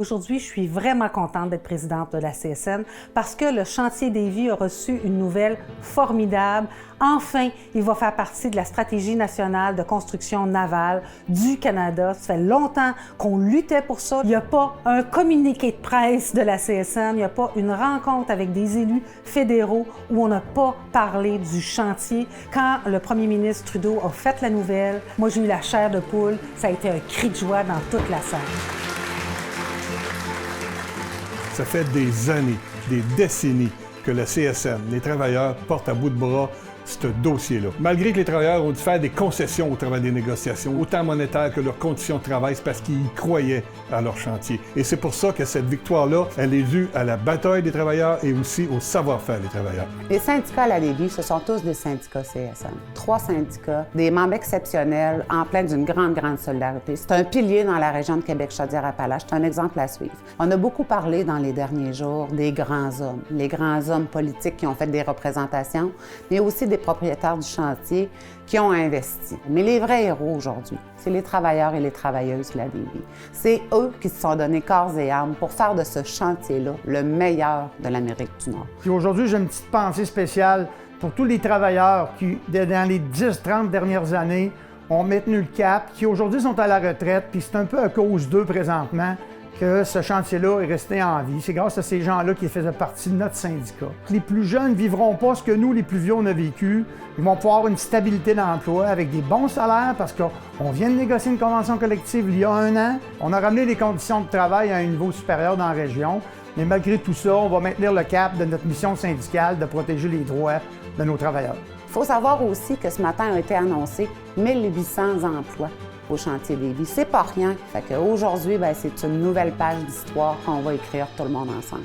Aujourd'hui, je suis vraiment contente d'être présidente de la CSN parce que le chantier Davie a reçu une nouvelle formidable. Enfin, il va faire partie de la stratégie nationale de construction navale du Canada. Ça fait longtemps qu'on luttait pour ça. Il n'y a pas un communiqué de presse de la CSN, il n'y a pas une rencontre avec des élus fédéraux où on n'a pas parlé du chantier. Quand le premier ministre Trudeau a fait la nouvelle, moi j'ai eu la chair de poule. Ça a été un cri de joie dans toute la salle. Ça fait des années, des décennies que la CSN, les travailleurs, portent à bout de bras ce dossier-là. Malgré que les travailleurs ont dû faire des concessions au travers des négociations, autant monétaires que leurs conditions de travail, c'est parce qu'ils y croyaient à leur chantier. Et c'est pour ça que cette victoire-là, elle est due à la bataille des travailleurs et aussi au savoir-faire des travailleurs. Les syndicats à la Davie, ce sont tous des syndicats CSN. 3 syndicats, des membres exceptionnels, en plein d'une grande solidarité. C'est un pilier dans la région de Québec-Chaudière-Appalaches. C'est un exemple à suivre. On a beaucoup parlé dans les derniers jours des grands hommes, les grands hommes politiques qui ont fait des représentations, mais aussi des propriétaires du chantier qui ont investi. Mais les vrais héros aujourd'hui, c'est les travailleurs et les travailleuses de la Davie. C'est eux qui se sont donnés corps et âme pour faire de ce chantier-là le meilleur de l'Amérique du Nord. Puis aujourd'hui, j'ai une petite pensée spéciale pour tous les travailleurs qui, dans les 10-30 dernières années, ont maintenu le cap, qui aujourd'hui sont à la retraite, puis c'est un peu à cause d'eux présentement que ce chantier-là est resté en vie. C'est grâce à ces gens-là qui faisaient partie de notre syndicat. Les plus jeunes ne vivront pas ce que nous, les plus vieux, on a vécu. Ils vont pouvoir avoir une stabilité d'emploi avec des bons salaires parce qu'on vient de négocier une convention collective il y a 1 an. On a ramené les conditions de travail à un niveau supérieur dans la région. Mais malgré tout ça, on va maintenir le cap de notre mission syndicale de protéger les droits de nos travailleurs. Il faut savoir aussi que ce matin a été annoncé 1800 emplois au chantier Davie. C'est pas rien. Fait qu'aujourd'hui, c'est une nouvelle page d'histoire qu'on va écrire tout le monde ensemble.